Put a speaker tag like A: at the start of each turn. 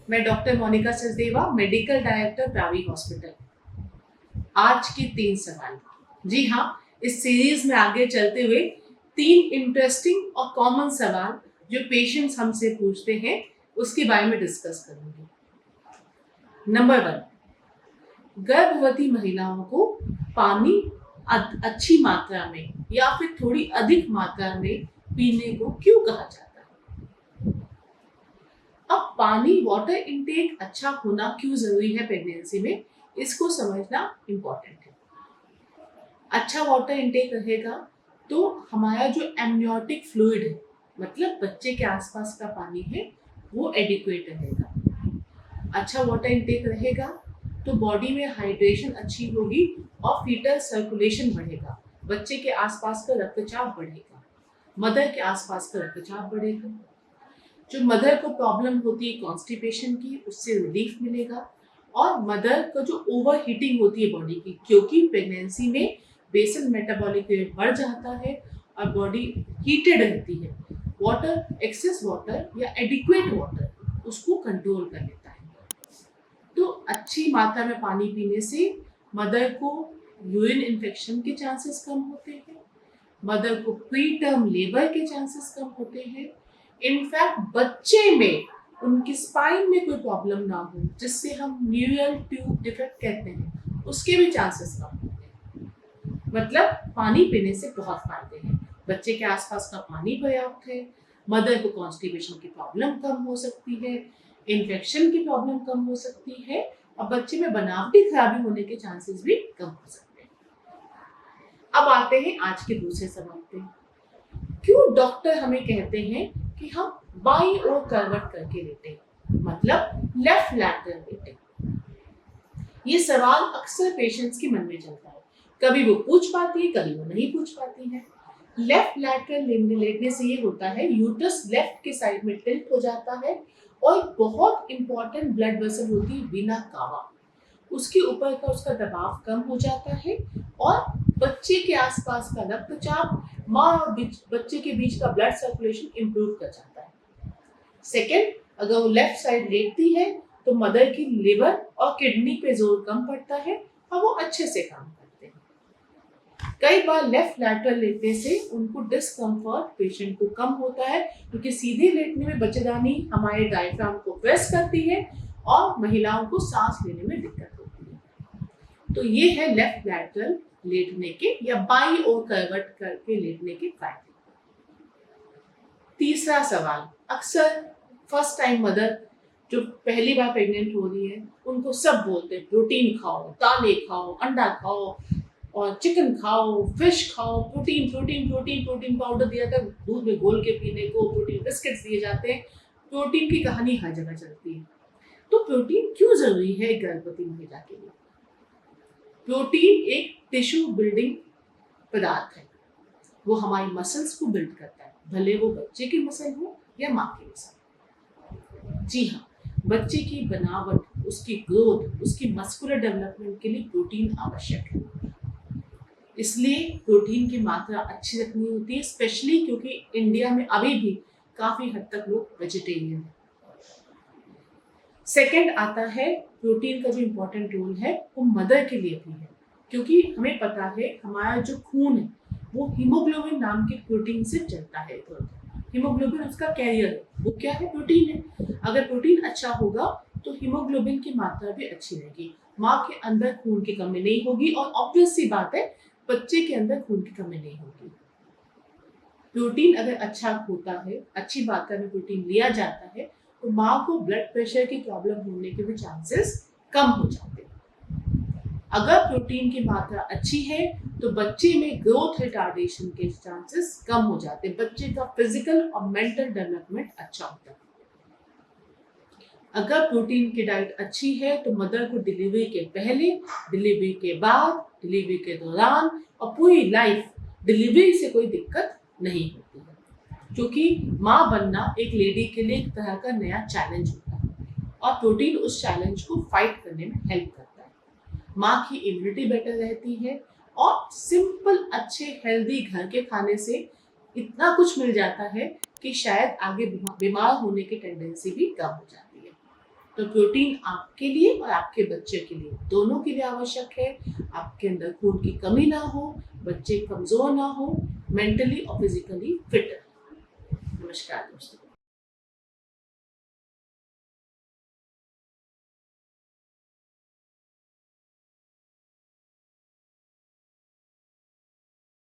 A: मैं doctor Monika Sachdeva, medical director Pravi hospital. आज के 3 सवाल। जी हाँ, इस सीरीज में आगे चलते हुए 3 इंटरेस्टिंग और कॉमन सवाल जो पेशेंट्स हमसे पूछते हैं उसके बारे में डिस्कस करूंगी। नंबर 1, गर्भवती महिलाओं को पानी अच्छी मात्रा में या फिर थोड़ी अधिक मात्रा में पीने को क्यों कहा जाता है? अब पानी वाटर इनटेक अच्छा होना क्यों जरूरी है प्रेगनेंसी में, इसको समझना इम्पोर्टेंट है। अच्छा वाटर इनटेक रहेगा तो हमारा जो एमनियोटिक फ्लूइड है, मतलब बच्चे के आसपास का पानी है, वो एडिक्वेट रहेगा। अच्छा वाटर इनटेक रहेगा तो बॉडी में हाइड्रेशन अच्छी होगी और फीटल सर्कुलेशन बढ़ेगा, बच्चे के आसपास का रक्तचाप बढ़ेगा, मदर के आसपास का रक्तचाप बढ़ेगा। जो मदर को प्रॉब्लम होती है कॉन्स्टिपेशन की, उससे रिलीफ मिलेगा। और मदर को जो ओवर हीटिंग होती है बॉडी की, क्योंकि प्रेगनेंसी में बेसल मेटाबॉलिक रेट बढ़ जाता है और बॉडी हीटेड रहती है, वाटर, एक्सेस वाटर या एडिक्वेट वाटर उसको कंट्रोल कर लेता है। तो अच्छी मात्रा में पानी पीने से मदर को यूरिन इन्फेक्शन के चांसेस कम होते हैं, मदर को प्री टर्म लेबर के चांसेस कम होते हैं। इनफैक्ट बच्चे में उनकी स्पाइन में कोई प्रॉब्लम ना हो, जिससे हम न्यूरल ट्यूब डिफेक्ट कहते हैं, उसके भी चांसेस कम होते हैं। मतलब पानी पीने से बहुत फायदे हैं। बच्चे के आसपास का पानी पर्याप्त है, मदर को कॉन्स्टिपेशन की प्रॉब्लम कम हो सकती है, इन्फेक्शन की प्रॉब्लम कम हो सकती है और बच्चे में बनावटी खराबी होने के चांसेस भी कम हो सकते हैं। अब आते हैं आज के दूसरे सवाल पे। क्यों डॉक्टर हमें कहते हैं कि हम बाईं ओर करवट करके लेटें, मतलब लेफ्ट लैटरल लेटें? ये सवाल अक्सर पेशेंट्स के मन में चलता है। कभी वो पूछ पाती है, कभी वो नहीं पूछ पाती है। लेफ्ट लैटरल लेटने से ये होता है, यूट्रस लेफ्ट के साइड में टिल्ट हो जाता है और बहुत इंपॉर्टेंट ब्लड वेसल होती है वीना कावा, उसके ऊपर का उसका दबाव कम हो जाता है और बच्चे के आसपास का रक्तचाप, माँ और बच्चे के बीच का ब्लड सर्कुलेशन इंप्रूव कर जाता है। सेकेंड, अगर वो लेफ्ट साइड लेटती है तो मदर की लिवर और किडनी पे जोर कम पड़ता है और वो अच्छे से काम करते हैं। कई बार लेफ्ट लैटरल लेटने से उनको डिस्कम्फर्ट पेशेंट को कम होता है, क्योंकि सीधे लेटने में बच्चेदानी हमारे डायफ्राम को प्रेस करती है और महिलाओं को सांस लेने में दिक्कत होती है। तो ये है लेफ्ट लैटरल लेटने के या बाईं ओर करवट करके लेटने के फायदे। तीसरा सवाल, अक्सर फर्स्ट टाइम मदर जो पहली बार प्रेग्नेंट हो रही है, उनको सब बोलते हैं प्रोटीन खाओ, दालें खाओ, अंडा खाओ और चिकन खाओ, फिश खाओ, protein protein protein protein powder दिया था दूध में घोल के पीने को, प्रोटीन बिस्किट्स दिए जाते हैं। प्रोटीन की कहानी हर जगह चलती है। तो प्रोटीन क्यों जरूरी है गर्भवती महिला के लिए? प्रोटीन एक टिश्यू बिल्डिंग पदार्थ है, वो हमारी मसल्स को बिल्ड करता है, भले वो बच्चे की मसल हो या माँ की मसल। जी हाँ, बच्चे की बनावट, उसकी ग्रोथ, उसकी मस्कुलर डेवलपमेंट के लिए प्रोटीन आवश्यक है। इसलिए प्रोटीन की मात्रा अच्छी रखनी होती है, स्पेशली क्योंकि इंडिया में अभी भी काफी हद तक लोग वेजिटेरियन हैं। सेकेंड आता है, प्रोटीन का जो इम्पोर्टेंट रोल है वो मदर के लिए भी है, क्योंकि हमें पता है हमारा जो खून है वो हीमोग्लोबिन नाम के प्रोटीन से चलता है। हीमोग्लोबिन उसका कैरियर है, वो क्या है? प्रोटीन है। अगर प्रोटीन अच्छा होगा तो हीमोग्लोबिन की मात्रा भी अच्छी रहेगी, माँ के अंदर खून की कमी नहीं होगी और ऑब्वियस सी बात है बच्चे के अंदर खून की कमी नहीं होगी। प्रोटीन अगर अच्छा होता है, अच्छी मात्रा में प्रोटीन लिया जाता है, तो माँ को ब्लड प्रेशर की प्रॉब्लम होने के भी चांसेस कम हो जाते हैं। अगर प्रोटीन की मात्रा अच्छी है तो बच्चे में ग्रोथ रिटार्डेशन के चांसेस कम हो जाते हैं, बच्चे का फिजिकल और मेंटल डेवलपमेंट अच्छा होता है। अगर प्रोटीन की डाइट अच्छी है तो मदर को डिलीवरी के पहले, डिलीवरी के बाद, डिलीवरी के दौरान और पूरी लाइफ डिलीवरी से कोई दिक्कत नहीं होती है, क्योंकि माँ बनना एक लेडी के लिए एक तरह का नया चैलेंज होता है और प्रोटीन उस चैलेंज को फाइट करने में हेल्प करता है। माँ की इम्यूनिटी बेटर रहती है और सिंपल अच्छे हेल्दी घर के खाने से इतना कुछ मिल जाता है कि शायद आगे बीमार होने की टेंडेंसी भी कम हो जाती है। तो प्रोटीन आपके लिए और आपके बच्चे के लिए दोनों के लिए आवश्यक है। आपके अंदर खून की कमी ना हो, बच्चे कमजोर ना हो, मेंटली और फिजिकली फिट रहे। नमस्कार दोस्तों।